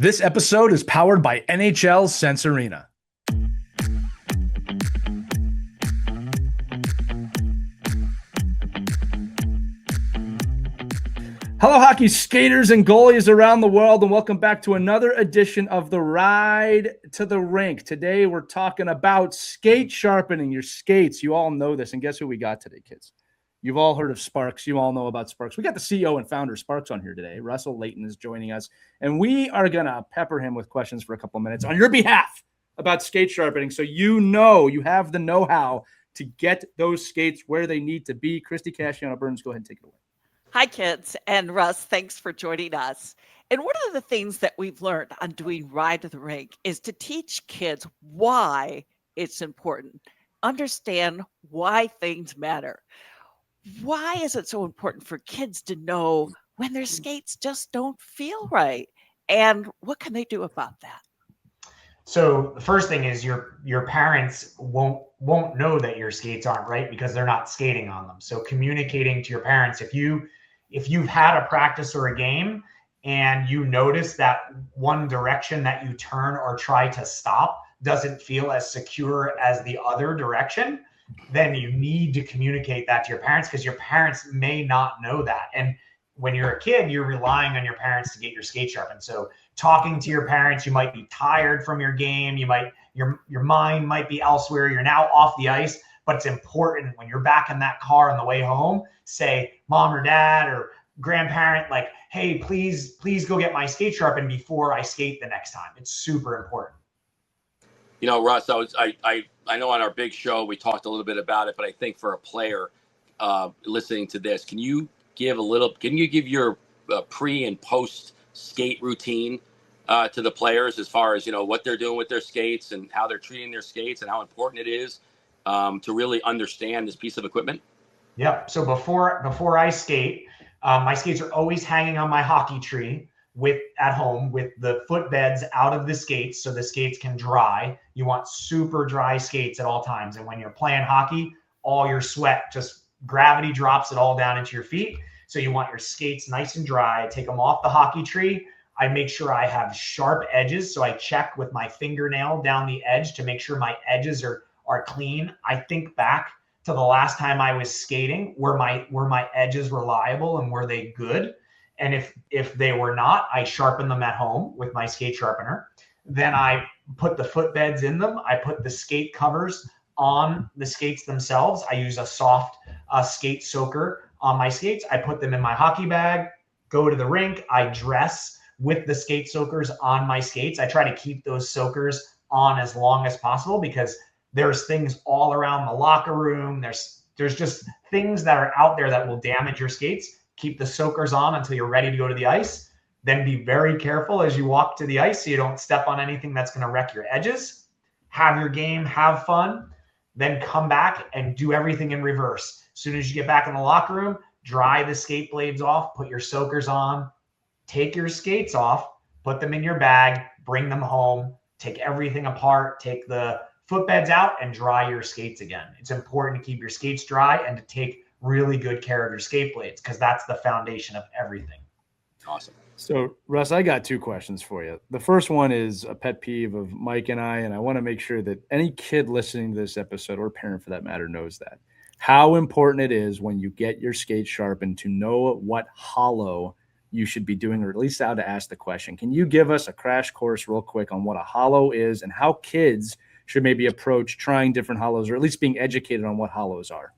This episode is powered by NHL Sense Arena. Hello, hockey skaters and goalies around the world, and welcome back to another edition of the Ride to the Rink. Today, we're talking about skate sharpening, your skates. You all know this, and guess who we got today, kids? You've all heard of Sparx. You all know about Sparx. We got the CEO and founder of Sparx on here today. Russ Layton is joining us, and we are going to pepper him with questions for a couple minutes on your behalf about skate sharpening, so you know you have the know-how to get those skates where they need to be. Christie, Casciano, Burns, go ahead and take it away. Hi, kids. And Russ, thanks for joining us. And one of the things that we've learned on doing Ride to the Rink is to teach kids why it's important. Understand why things matter. Why is it so important for kids to know when their skates just don't feel right? And what can they do about that? So the first thing is your parents won't know that your skates aren't right because they're not skating on them. So communicating to your parents, if you've had a practice or a game and you notice that one direction that you turn or try to stop doesn't feel as secure as the other direction, then you need to communicate that to your parents, because your parents may not know that. And when you're a kid, you're relying on your parents to get your skate sharpened. So talking to your parents, you might be tired from your game. Your mind might be elsewhere. You're now off the ice, but it's important when you're back in that car on the way home, say mom or dad or grandparent, like, hey, please go get my skate sharpened before I skate the next time. It's super important. You know, Russ, I know on our big show we talked a little bit about it, but I think for a player listening to this, can you give your pre and post skate routine to the players as far as, you know, what they're doing with their skates and how they're treating their skates and how important it is to really understand this piece of equipment? Yep. So before I skate, my skates are always hanging on my hockey tree at home with the footbeds out of the skates so the skates can dry. You want super dry skates at all times. And when you're playing hockey, all your sweat, just gravity drops it all down into your feet. So you want your skates nice and dry. Take them off the hockey tree. I make sure I have sharp edges. So I check with my fingernail down the edge to make sure my edges are clean. I think back to the last time I was skating, were my edges reliable and were they good? And if they were not, I sharpen them at home with my skate sharpener. Then I put the footbeds in them. I put the skate covers on the skates themselves. I use a soft skate soaker on my skates. I put them in my hockey bag, go to the rink. I dress with the skate soakers on my skates. I try to keep those soakers on as long as possible because there's things all around the locker room. There's just things that are out there that will damage your skates. Keep the soakers on until you're ready to go to the ice. Then be very careful as you walk to the ice so you don't step on anything that's going to wreck your edges. Have your game, have fun, then come back and do everything in reverse. As soon as you get back in the locker room, dry the skate blades off, put your soakers on, take your skates off, put them in your bag, bring them home, take everything apart, take the footbeds out and dry your skates again. It's important to keep your skates dry and to take really good care of your skate blades because that's the foundation of everything. Awesome. So, Russ, I got two questions for you. The first one is a pet peeve of Mike and I want to make sure that any kid listening to this episode, or parent for that matter, knows that. How important it is when you get your skates sharpened to know what hollow you should be doing, or at least how to ask the question. Can you give us a crash course real quick on what a hollow is and how kids should maybe approach trying different hollows, or at least being educated on what hollows are?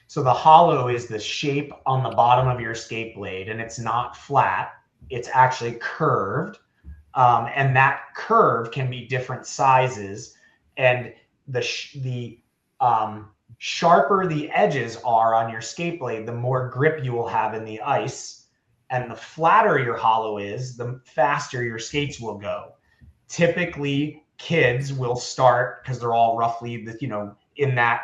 So the hollow is the shape on the bottom of your skate blade, and it's not flat. It's actually curved. And that curve can be different sizes. And the sharper the edges are on your skate blade, the more grip you will have in the ice. And the flatter your hollow is, the faster your skates will go. Typically, kids will start, because they're all roughly, in that,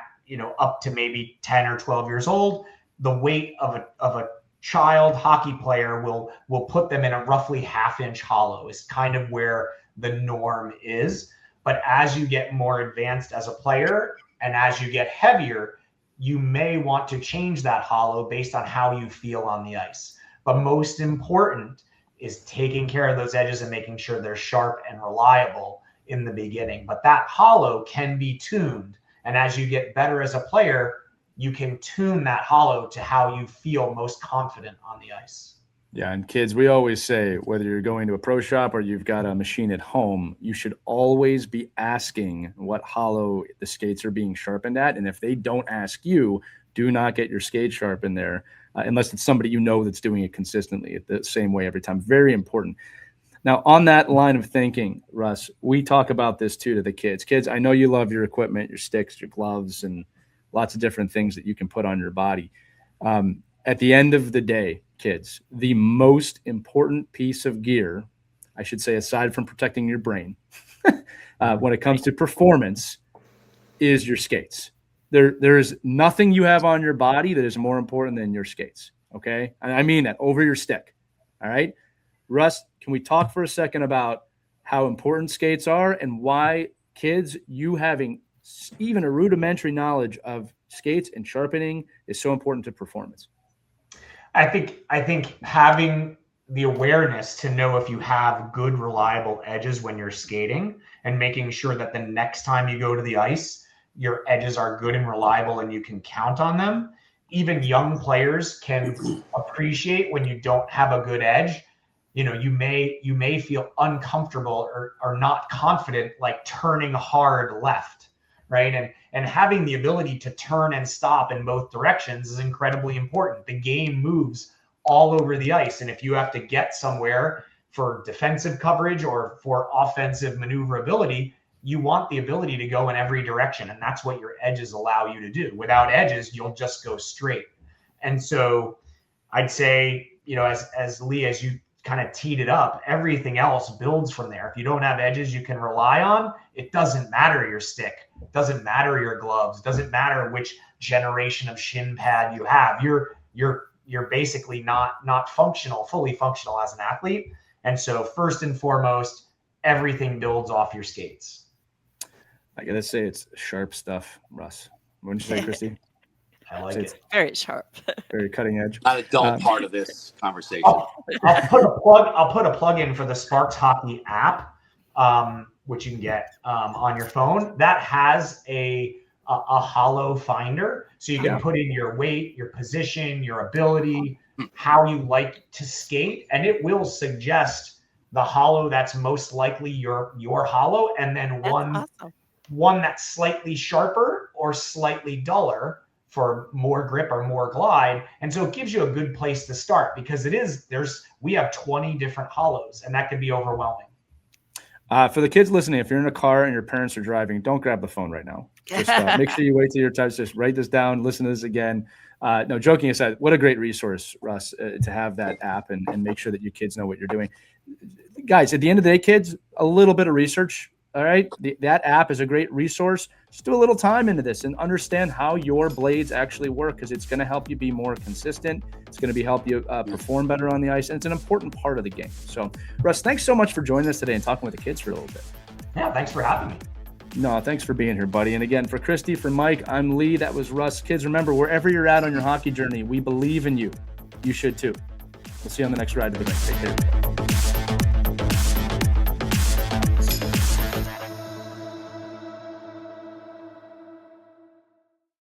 up to maybe 10 or 12 years old. The weight of a child hockey player will put them in a roughly half-inch hollow is kind of where the norm is. But as you get more advanced as a player and as you get heavier, you may want to change that hollow based on how you feel on the ice. But most important is taking care of those edges and making sure they're sharp and reliable in the beginning. But that hollow can be tuned. And as you get better as a player, you can tune that hollow to how you feel most confident on the ice. Yeah, and kids, we always say, whether you're going to a pro shop or you've got a machine at home, you should always be asking what hollow the skates are being sharpened at. And if they don't ask you, do not get your skate sharpened there, unless it's somebody you know that's doing it consistently the same way every time. Very important. Now, on that line of thinking, Russ, we talk about this too to the kids. Kids, I know you love your equipment, your sticks, your gloves, and lots of different things that you can put on your body. At the end of the day, kids, the most important piece of gear, I should say, aside from protecting your brain, when it comes to performance, is your skates. There is nothing you have on your body that is more important than your skates. Okay. And I mean that, over your stick. All right. Russ, can we talk for a second about how important skates are and why kids, you having even a rudimentary knowledge of skates and sharpening is so important to performance? I think having the awareness to know if you have good, reliable edges when you're skating, and making sure that the next time you go to the ice, your edges are good and reliable and you can count on them. Even young players can appreciate when you don't have a good edge. You know, you may feel uncomfortable or not confident, like turning hard left, right? And having the ability to turn and stop in both directions is incredibly important. The game moves all over the ice. And if you have to get somewhere for defensive coverage or for offensive maneuverability, you want the ability to go in every direction. And that's what your edges allow you to do. Without edges, you'll just go straight. And so I'd say, you know, as Lee, as you kind of teed it up, everything else builds from there. If you don't have edges you can rely on, it doesn't matter your stick, it doesn't matter your gloves, it doesn't matter which generation of shin pad you have. You're basically not fully functional as an athlete. And so first and foremost, everything builds off your skates. I gotta say, it's sharp stuff, Russ. Wouldn't you say, Christie? I like it. Very sharp. Very cutting edge. Not a dull part of this conversation. I'll put a plug in for the Sparx Hockey app, which you can get on your phone. That has a hollow finder, so you can put in your weight, your position, your ability, how you like to skate, and it will suggest the hollow that's most likely your hollow, and then one that's slightly sharper or slightly duller for more grip or more glide. And so it gives you a good place to start, because we have 20 different hollows, and that can be overwhelming. For the kids listening, if you're in a car and your parents are driving, don't grab the phone right now. Just make sure you wait till your time. Just write this down, listen to this again. No, joking aside, what a great resource, Russ, to have that app and make sure that your kids know what you're doing. Guys, at the end of the day, kids, a little bit of research. All right. That app is a great resource. Just do a little time into this and understand how your blades actually work, because it's going to help you be more consistent. It's going to help you perform better on the ice. And it's an important part of the game. So, Russ, thanks so much for joining us today and talking with the kids for a little bit. Yeah, thanks for having me. No, thanks for being here, buddy. And again, for Christie, for Mike, I'm Lee. That was Russ. Kids, remember, wherever you're at on your hockey journey, we believe in you. You should too. We'll see you on the next Ride to the Rink. Take care.